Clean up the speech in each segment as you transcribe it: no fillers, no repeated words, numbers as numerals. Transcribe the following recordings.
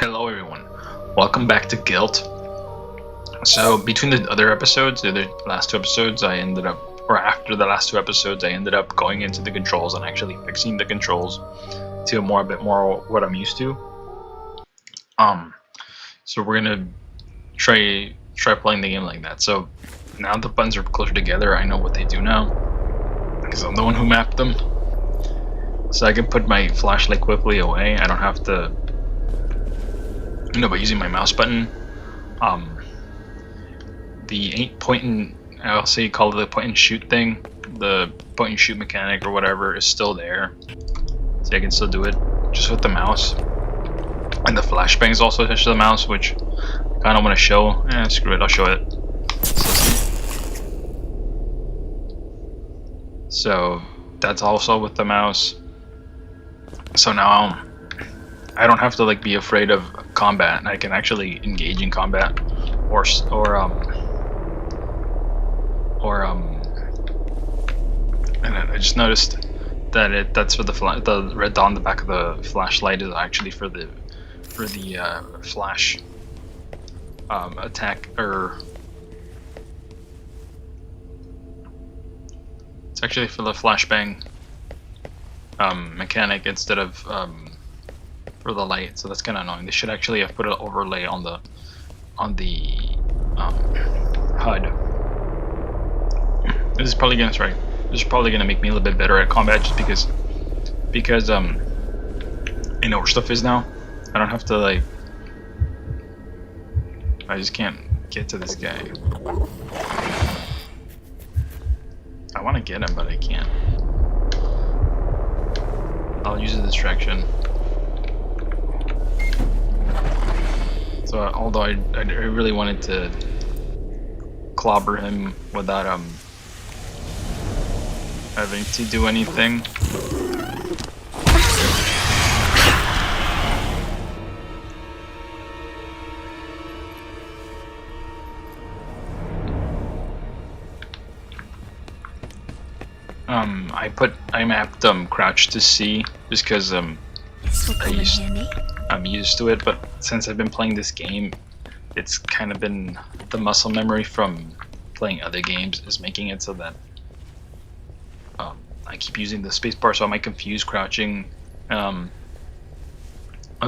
Hello everyone, welcome back to Gylt. So between the other episodes, the last two episodes, after the last two episodes, I ended up going into the controls and actually fixing the controls to a bit more what I'm used to. So we're gonna try playing the game like that. So now the buttons are closer together, I know what they do now, because I'm the one who mapped them. So I can put my flashlight quickly away. I don't have to, by using my mouse button. The point and I'll say call it the point and shoot thing, the point and shoot mechanic or whatever is still there, so I can still do it just with the mouse. And the flashbang is also attached to the mouse, which I kind of want to show. Screw it, I'll show it. So that's also with the mouse. So now I don't have to be afraid of combat. I can actually engage in combat, and I just noticed that that's for the red dot on the back of the flashlight is actually for the flash attack, or it's actually for the flashbang mechanic instead of for the light. So that's kind of annoying. They should actually have put an overlay on the HUD. This is probably gonna make me a little bit better at combat, just because I know where stuff is now. I don't have to I just can't get to this guy. I want to get him, but I can't. I'll use a distraction. So although I really wanted to clobber him without having to do anything. I mapped crouch to C just because I'm used to it, but since I've been playing this game, it's kind of been the muscle memory from playing other games is making it so that I keep using the spacebar, so I might confuse crouching a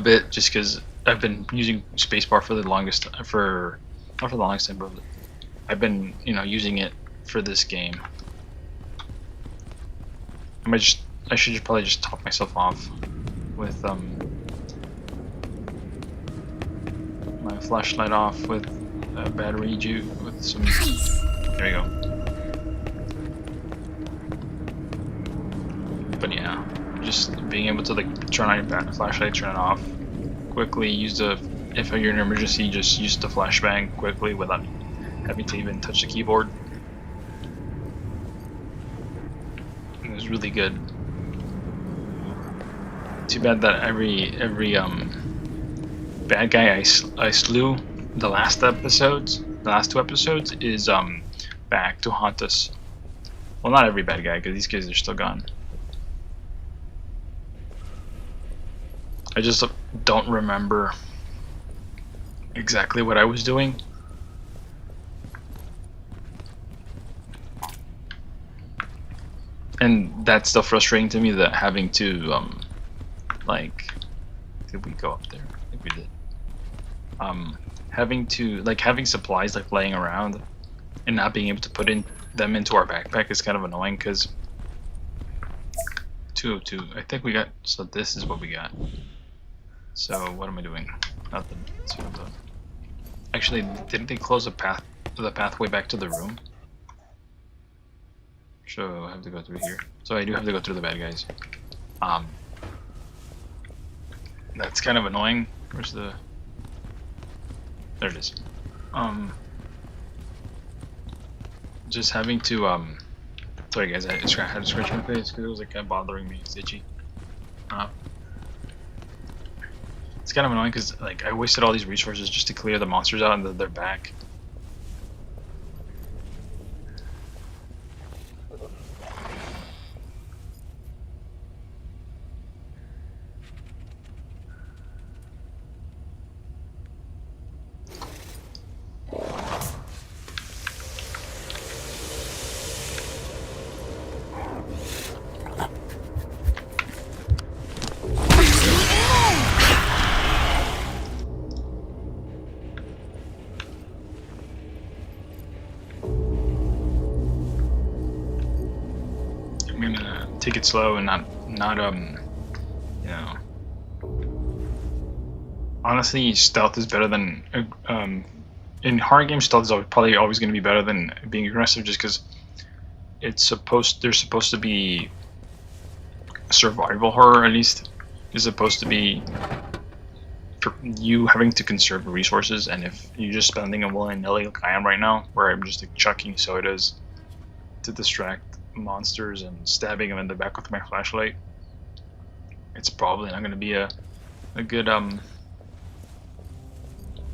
bit, just because I've been using spacebar for the longest not for the longest time, but I've been using it for this game. I should probably just top myself off with my flashlight off with a battery juice with some. There we go. But yeah, just being able to turn on your flashlight, turn it off quickly. If you're in an emergency, just use the flashbang quickly without having to even touch the keyboard. It was really good. Too bad that every bad guy I slew the last two episodes is back to haunt us. Well, not every bad guy, because these guys are still gone. I just don't remember exactly what I was doing. And that's still frustrating to me, that having to did we go up there? I think we did. Having supplies laying around and not being able to put them into our backpack is kind of annoying, because 202, I think we got, so this is what we got. So what am I doing? Nothing. Actually, didn't they close the pathway back to the room? So I have to go through here. So I do have to go through the bad guys. That's kind of annoying. Where's the? There it is. Just having to sorry guys, I had to scratch my face because it was kind of bothering me. It's itchy. It's kind of annoying because I wasted all these resources just to clear the monsters out, and they're back. take it slow and not you know. Honestly, stealth is better than in horror games. Stealth is probably always going to be better than being aggressive, just because there's supposed to be survival horror, at least is supposed to be for you having to conserve resources, and if you're just spending them willy-nilly like I am right now, where I'm just like chucking sodas to distract monsters and stabbing them in the back with my flashlight, it's probably not going to be a good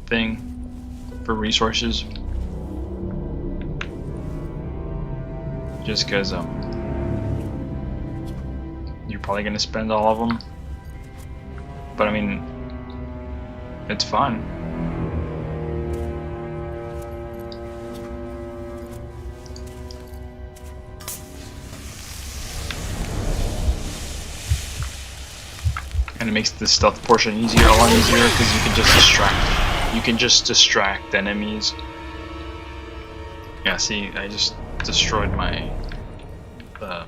thing for resources, just because you're probably going to spend all of them. But I mean, it's fun. And it makes the stealth portion easier, a lot easier, because you can just distract. You can just distract enemies. Yeah, see, I just destroyed my. I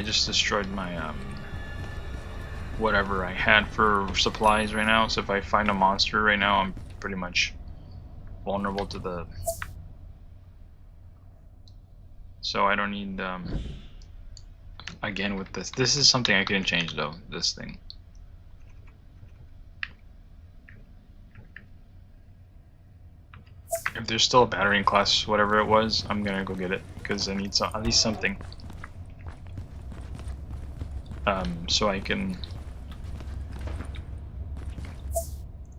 just destroyed my whatever I had for supplies right now. So if I find a monster right now, I'm pretty much vulnerable to the. So I don't need. Again, with this is something I can change though. This thing. If there's still a battery in class, whatever it was, I'm gonna go get it because I need at least something. So I can.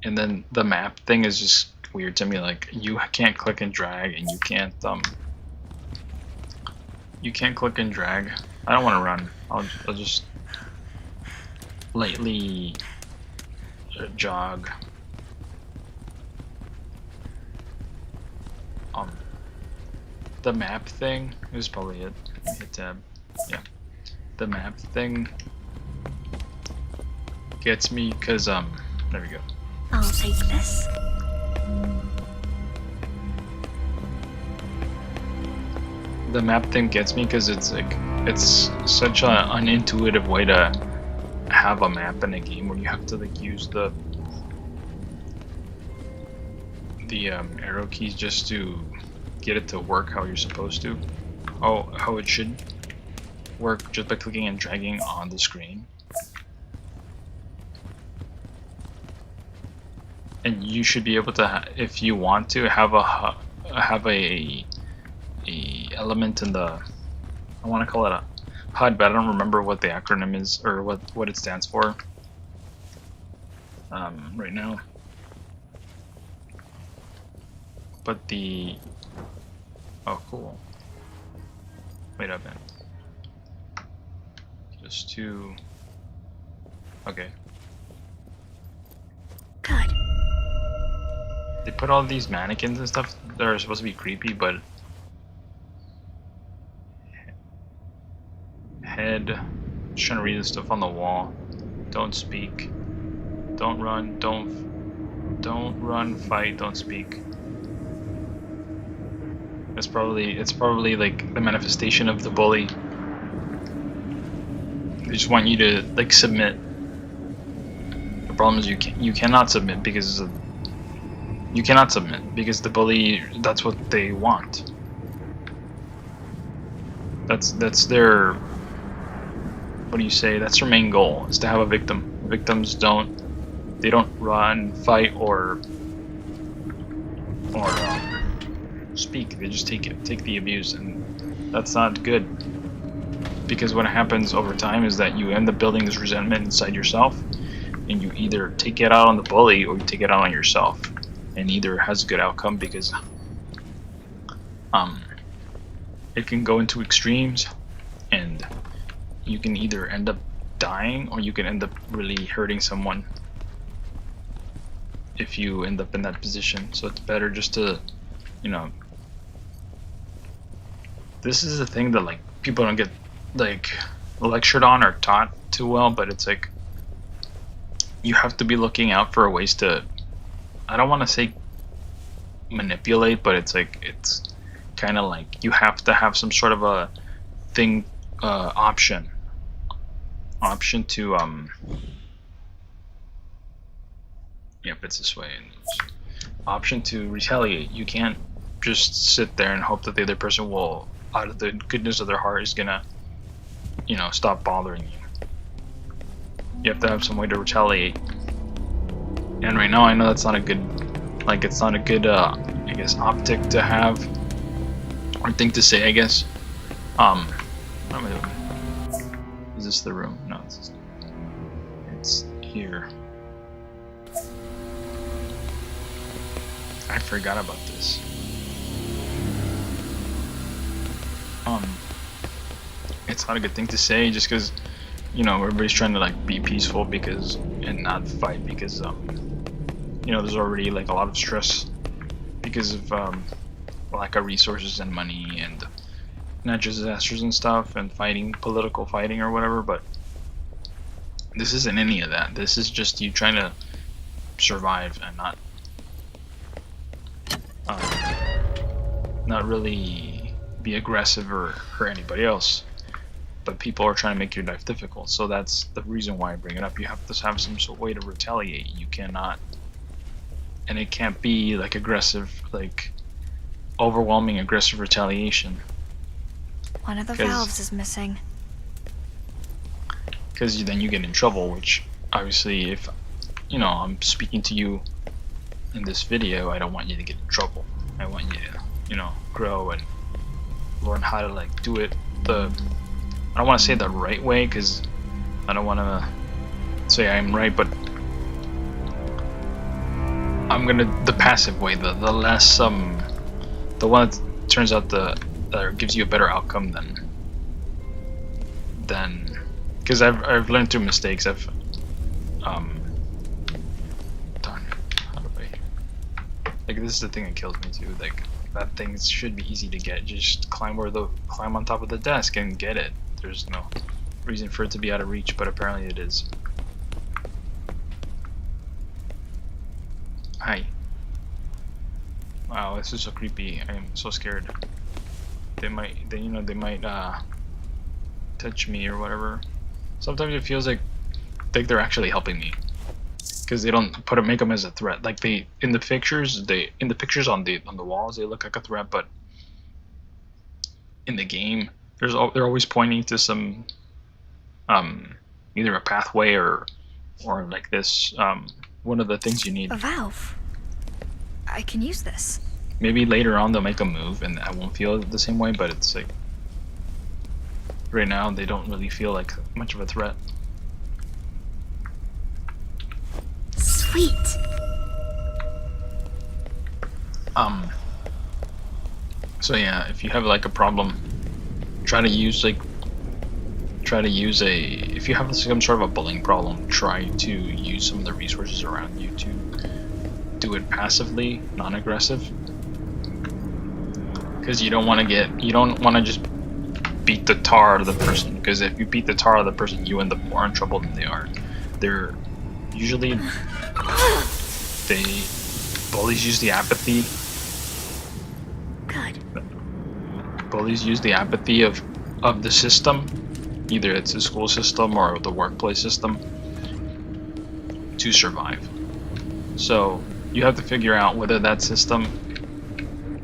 And then the map thing is just weird to me. Like you can't click and drag, and you can't click and drag. I don't want to run. I'll just lightly jog. The map thing is probably it. Hit tab. Yeah. The map thing gets me because there we go. I'll take this. The map thing gets me because it's like it's such an unintuitive way to have a map in a game where you have to like use the arrow keys just to get it to work how you're supposed to. Oh, how it should work just by clicking and dragging on the screen. And you should be able to, if you want to, have a element in the. I want to call it a HUD, but I don't remember what the acronym is or what it stands for. Right now. But the. Oh, cool. Wait a minute. Just to. Okay. Good. They put all these mannequins and stuff that are supposed to be creepy, but head. Just trying to read the stuff on the wall. Don't speak. Don't run. Don't run. Fight. Don't speak. It's probably like the manifestation of the bully. They just want you to like submit. The problem is you cannot submit because the bully, that's what they want. That's their, what do you say? That's their main goal, is to have a victim. Victims don't run, fight, or speak. They just take the abuse, and that's not good. Because what happens over time is that you end up building this resentment inside yourself, and you either take it out on the bully or you take it out on yourself. And either has a good outcome because it can go into extremes, and you can either end up dying or you can end up really hurting someone if you end up in that position. So it's better just to, this is the thing that like people don't get like lectured on or taught too well, but it's like you have to be looking out for ways to, I don't want to say manipulate, but it's like it's kind of like you have to have some sort of a thing option to yep, it's this way. Option to retaliate. You can't just sit there and hope that the other person will, out of the goodness of their heart, is gonna, you know, stop bothering you. You have to have some way to retaliate. And right now, I know that's not a good, like, it's not a good, I guess, optic to have, or thing to say, I guess. What am I doing? Is this the room? No, it's here. I forgot about this. It's not a good thing to say just because, you know, everybody's trying to like be peaceful because and not fight because you know, there's already like a lot of stress because of lack of resources and money and natural disasters and stuff and fighting, political fighting or whatever. But this isn't any of that. This is just you trying to survive and not really be aggressive or hurt anybody else. But people are trying to make your life difficult, so that's the reason why I bring it up. You have to have some sort of way to retaliate. You cannot, and it can't be like aggressive, like overwhelming aggressive retaliation. One of the valves is missing. Because then you get in trouble, which obviously, if you know I'm speaking to you in this video, I don't want you to get in trouble. I want you to, you know, grow and learn how to like do it I don't want to say the right way because I don't want to say I'm right, but I'm gonna the passive way, the less the one that turns out that gives you a better outcome than because I've learned through mistakes. Darn it, how do I like this is the thing that kills me too. Like that thing should be easy to get. Just climb on top of the desk and get it. There's no reason for it to be out of reach, but apparently it is. Hi. Wow, this is so creepy. I am so scared. They might touch me or whatever. Sometimes it feels like they're actually helping me, because they don't make them as a threat. Like in the pictures on the walls they look like a threat, but in the game they're always pointing to some either a pathway or like this one of the things you need. A valve. I can use this. Maybe later on they'll make a move and I won't feel the same way, but it's like right now they don't really feel like much of a threat. Sweet. So yeah, if you have like a problem, try to use if you have some sort of a bullying problem, try to use some of the resources around you to do it passively, non-aggressive, because you don't want to just beat the tar out of the person, because if you beat the tar out of the person, you end up more in trouble than they are. They're usually bullies use the apathy. Good. Bullies use the apathy of the system, either it's the school system or the workplace system, to survive. So you have to figure out whether that system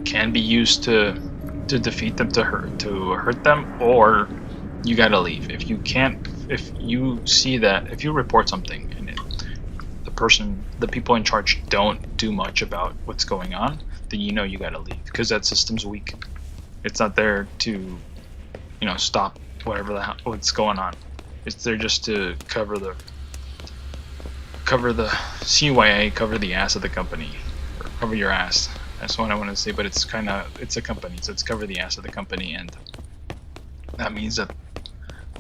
can be used to defeat them, to hurt them, or you gotta leave. If you report something and the people in charge don't do much about what's going on, then you know you gotta leave, because that system's weak. It's not there to, stop what's going on. It's there just to cover the CYA, cover the ass of the company, or cover your ass. That's what I want to say, but it's a company, so it's cover the ass of the company, and that means that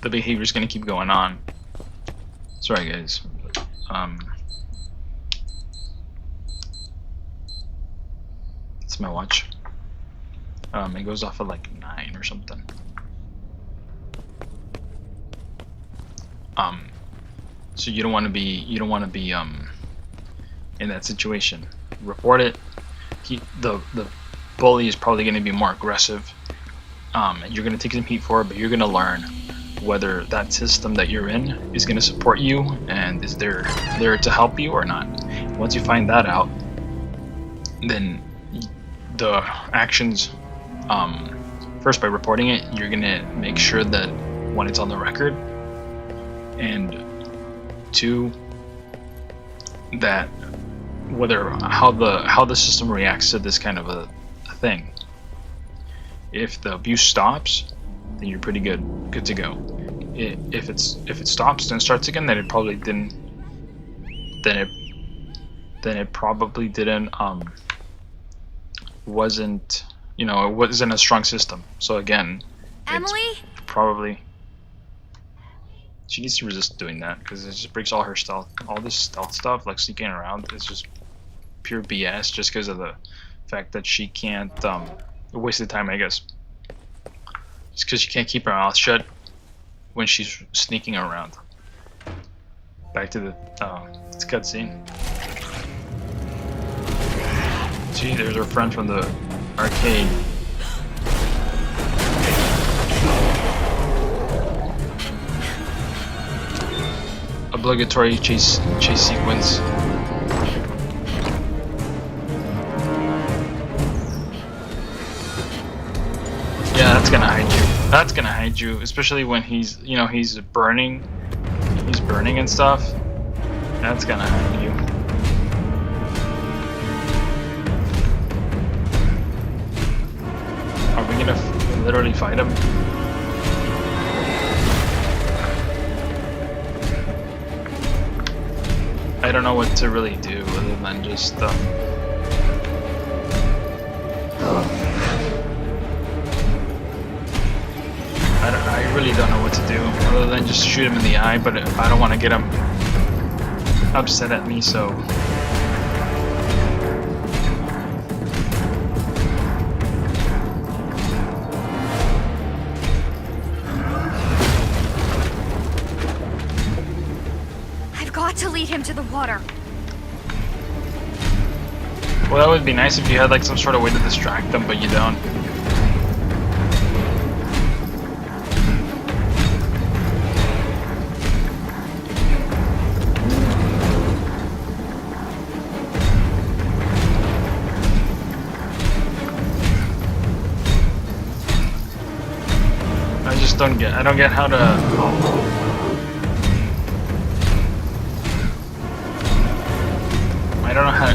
the behavior is going to keep going on. Sorry guys. It's my watch. It goes off at like 9 or something. So you don't want to be in that situation. Report it. The bully is probably going to be more aggressive, and you're gonna take some heat for it, but you're gonna learn whether that system that you're in is gonna support you and is there to help you or not. Once you find that out, then the actions, first by reporting it, you're gonna make sure that one, it's on the record, and two, that how the system reacts to this kind of a thing. If the abuse stops, then you're pretty good to go. If it stops and starts again, then it probably didn't. Then it probably didn't. Wasn't, you know, it wasn't a strong system. So again, Emily? it's probably. She needs to resist doing that because it just breaks all her stealth. All this stealth stuff, like sneaking around, is just pure BS. Just because of the fact that she can't. A waste of time, I guess. Just because she can't keep her mouth shut when she's sneaking around. Back to the cutscene. See, there's our friend from the arcade. Obligatory chase sequence. Yeah, that's gonna hide you. That's gonna hide you, especially when he's burning. He's burning and stuff. That's gonna hide you. Are we gonna literally fight him? I don't know what to really do other than just I really don't know what to do other than just shoot him in the eye, but I don't want to get him upset at me, so I've got to lead him to the water. well, that would be nice if you had like some sort of way to distract them, but you don't. I don't get how to.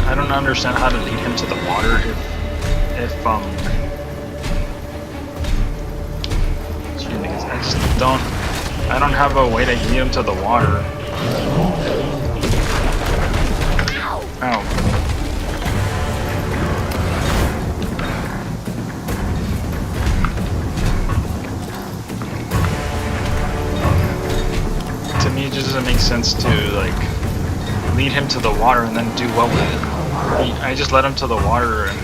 I don't understand how to lead him to the water if excuse me, I don't have a way to lead him to the water. Ow. It just doesn't make sense to like lead him to the water and then do what with it. I just led him to the water and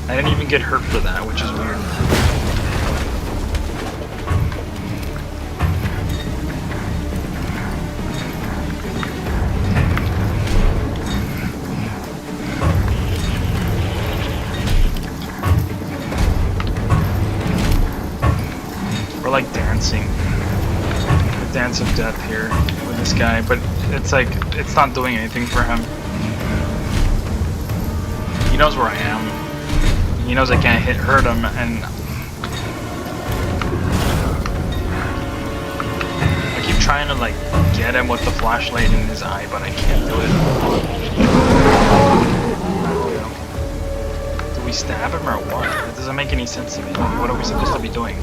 I didn't even get hurt for that, which is weird. We're like dancing. Dance of death here with this guy, but it's like it's not doing anything for him. He knows where I am. He knows I can't hurt him, and I keep trying to like get him with the flashlight in his eye, but I can't do it. Do we stab him or what? It doesn't make any sense to me. What are we supposed to be doing?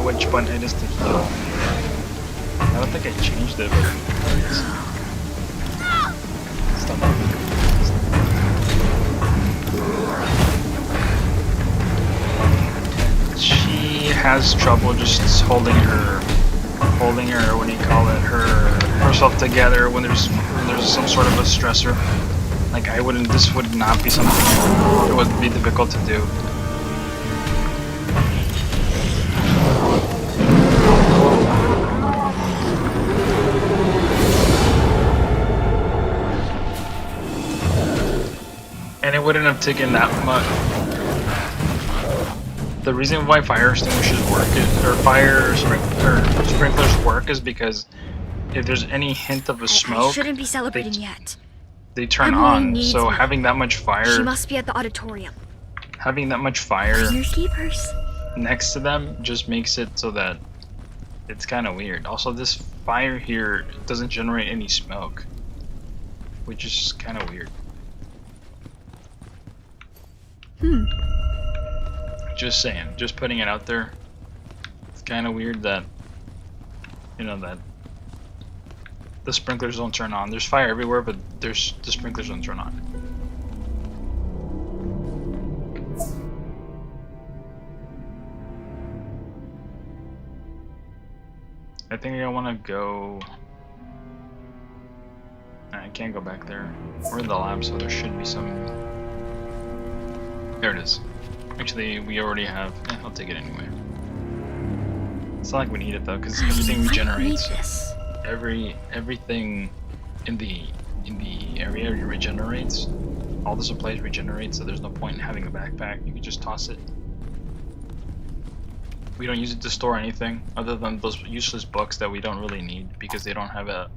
Which button it is to heal. I don't think I changed it, but stop moving. She has trouble just holding her, what do you call it, herself together when there's there's some sort of a stressor. Like this would not be something that would be difficult to do. And it wouldn't have taken that much. The reason why fire extinguishers work or sprinklers work is because if there's any hint of a I smoke, shouldn't be celebrating yet. they turn Emily on. needs So me. having that much She fire, must be at the auditorium. having that much fire Finders keepers. next to them just makes it so that it's kind of weird. Also, this fire here doesn't generate any smoke, which is kind of weird. Just saying, just putting it out there. It's kind of weird that, you know, that the sprinklers don't turn on. There's fire everywhere, but the sprinklers don't turn on. I think I want to go. I can't go back there. We're in the lab, so there should be some. There it is. Actually, we already have. I'll take it anyway. It's not like we need it though, because everything regenerates. Everything in the area regenerates. All the supplies regenerate, so there's no point in having a backpack. You can just toss it. We don't use it to store anything other than those useless books that we don't really need because they don't have a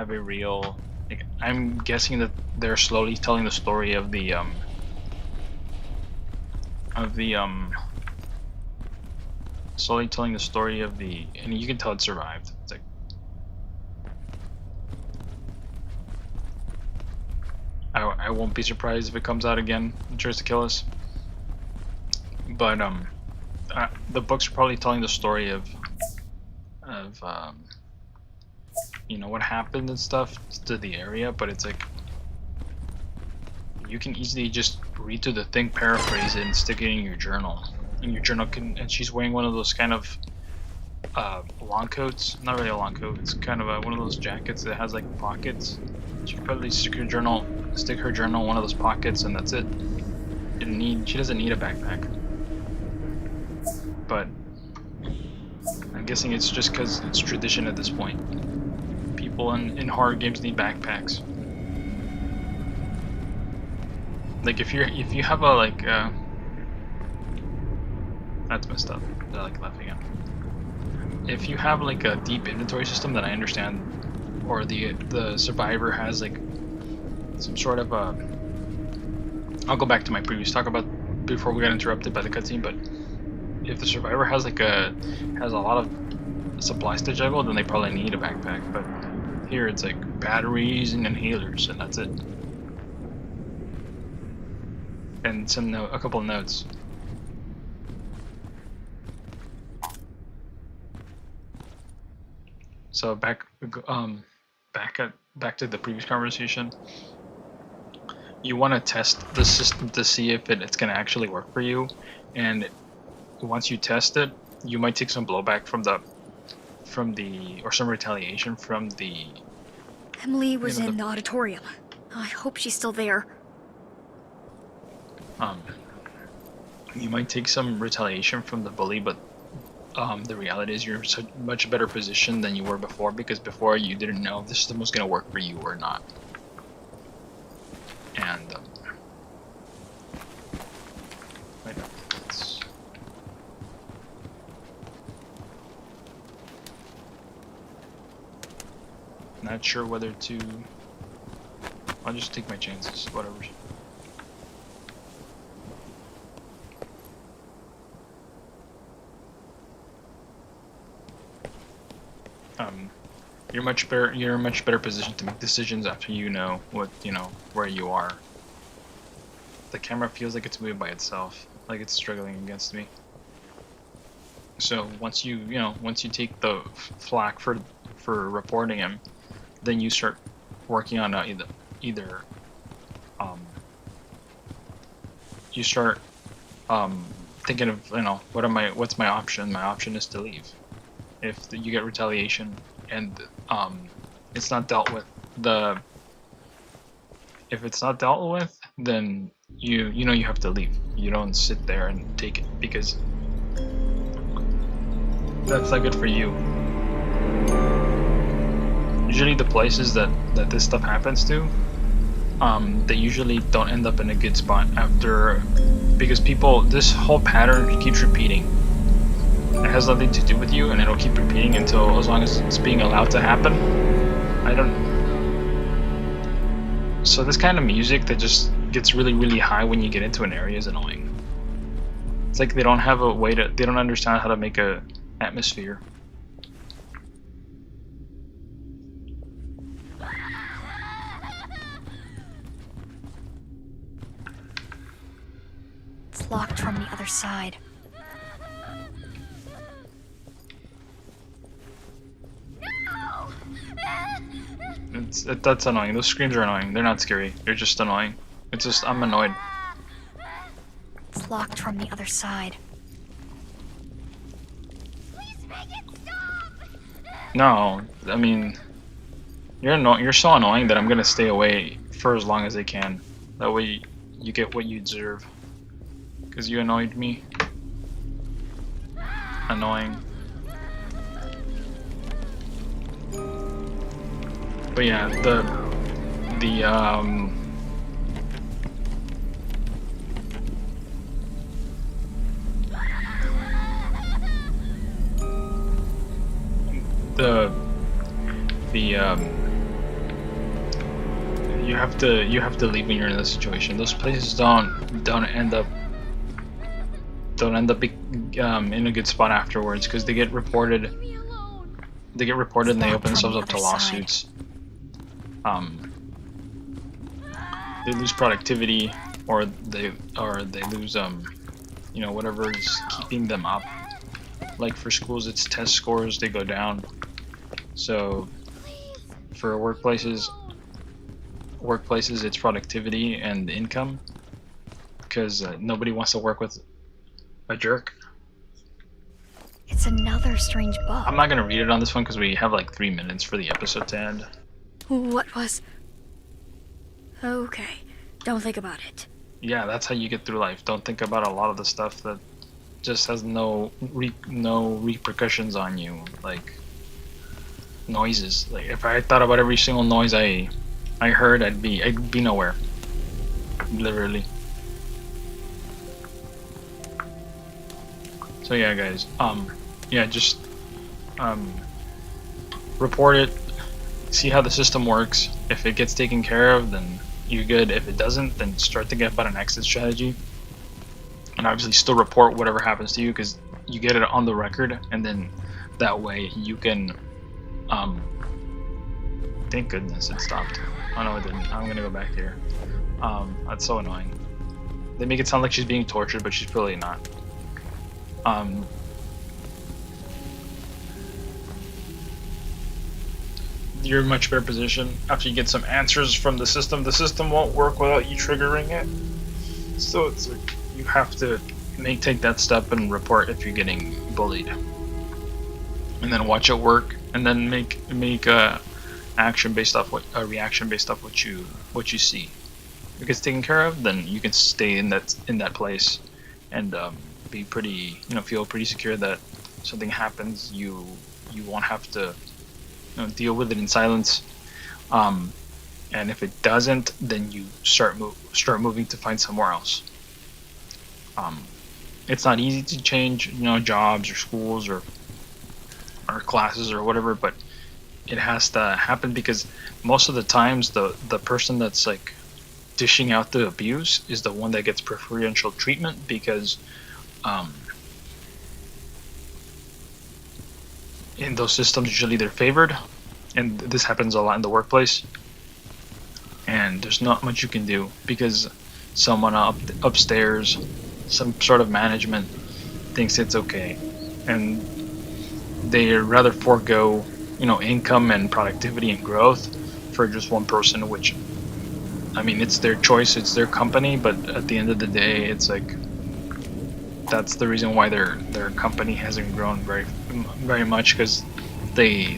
real. Like, I'm guessing that they're slowly telling the story of the slowly telling the story of the, and you can tell it survived. It's like, I won't be surprised if it comes out again and tries to kill us. But the books are probably telling the story of you know, what happened and stuff to the area, but it's like you can easily just read through the thing, paraphrase it, and stick it in your journal. And your journal can, and she's wearing one of those kind of long coats. Not really a long coat. It's kind of one of those jackets that has like pockets. She can probably stick her journal in one of those pockets, and that's it. She doesn't need a backpack. But I'm guessing it's just because it's tradition at this point. People in horror games need backpacks. Like if you have a like that's messed up. I like laughing at. If you have like a deep inventory system that I understand, or the survivor has like some sort of a. I'll go back to my previous talk about before we got interrupted by the cutscene, but if the survivor has like a lot of supplies to juggle, then they probably need a backpack. But here it's like batteries and inhalers, and that's it. And a couple of notes. So back to the previous conversation. You want to test the system to see if it's going to actually work for you, and once you test it, you might take some blowback or some retaliation from the. Emily was in the auditorium. I hope she's still there. You might take some retaliation from the bully, but the reality is you're in such much better position than you were before, because before you didn't know if the system was going to work for you or not. And not sure whether to. I'll just take my chances. Whatever. You're in a much better position to make decisions after you know where you are. The camera feels like it's moving by itself, like it's struggling against me. So once you take the flack for reporting him, then you start working on either you start thinking of what's my option. My option is to leave. If you get retaliation and it's not dealt with the if it's not dealt with, then you know you have to leave. You don't sit there and take it, because that's not good for you. Usually the places that this stuff happens to, they usually don't end up in a good spot after, because this whole pattern keeps repeating. It has nothing to do with you, and it'll keep repeating until, as long as it's being allowed to happen. So this kind of music that just gets really, really high when you get into an area is annoying. It's like they don't have a way to, they don't understand how to make a atmosphere. It's locked from the other side. That's annoying. Those screams are annoying. They're not scary. They're just annoying. It's just, I'm annoyed. It's locked from the other side. Please make it stop! No, I mean, you're so annoying that I'm gonna stay away for as long as I can. That way you get what you deserve. Because you annoyed me. Annoying. But yeah, you have to leave when you're in this situation. Those places don't end up in a good spot afterwards, because they get reported. Leave me alone. They get reported and they Locked open from themselves the up to other side. lawsuits. They lose productivity, or they lose you know, whatever is keeping them up. Like for schools, it's test scores, they go down. So for workplaces, it's productivity and income, because nobody wants to work with a jerk. It's another strange bug. I'm not gonna read it on this one because we have like 3 minutes for the episode to end. What was... Okay, don't think about it. Yeah, that's how you get through life. Don't think about a lot of the stuff that just has no repercussions on you, like noises. Like if I thought about every single noise I heard, I'd be nowhere. Literally. So yeah, guys. Yeah, just report it. See how the system works. If it gets taken care of, then you're good. If it doesn't, then start thinking about an exit strategy. And obviously still report whatever happens to you, because you get it on the record, and then that way you can thank goodness it stopped. Oh no, it didn't. I'm gonna go back here. That's so annoying. They make it sound like she's being tortured, but she's really not. You're in a much better position after you get some answers from the system. The system won't work without you triggering it. So it's like you have to take that step and report if you're getting bullied, and then watch it work, and then make a action based off a reaction based off what you see. If it gets taken care of, then you can stay in that place and be pretty, feel pretty secure that something happens, you won't have to deal with it in silence. And if it doesn't, then you start moving to find somewhere else. It's not easy to change, jobs or schools or classes or whatever, but it has to happen, because most of the times the person that's like dishing out the abuse is the one that gets preferential treatment, because in those systems usually they're favored, and this happens a lot in the workplace, and there's not much you can do, because someone upstairs, some sort of management, thinks it's okay, and they rather forego income and productivity and growth for just one person, which, I mean, it's their choice, it's their company, but at the end of the day, it's like that's the reason why their company hasn't grown very much, because they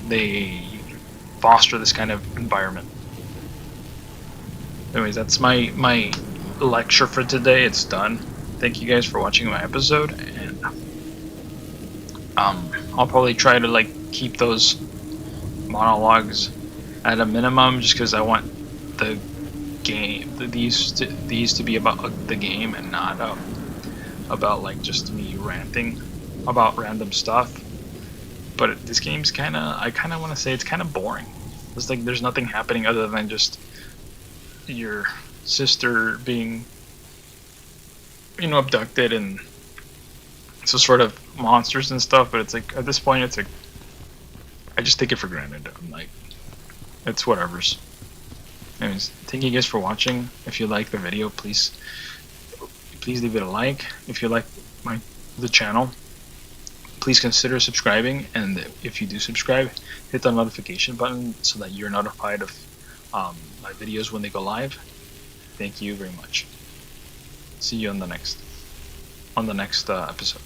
foster this kind of environment. Anyways, that's my lecture for today. It's done. Thank you guys for watching my episode, and I'll probably try to like keep those monologues at a minimum, just because I want the game, these to be about the game and not about like just me ranting about random stuff. But this game's I kind of want to say it's kind of boring. It's like there's nothing happening other than just your sister being, abducted and some sort of monsters and stuff. But it's like at this point, it's like I just take it for granted. I'm like, it's whatever's. Anyways, thank you guys for watching. If you like the video, please leave it a like. If you like the channel, please consider subscribing. And if you do subscribe, hit the notification button so that you're notified of my videos when they go live. Thank you very much. See you on the next episode.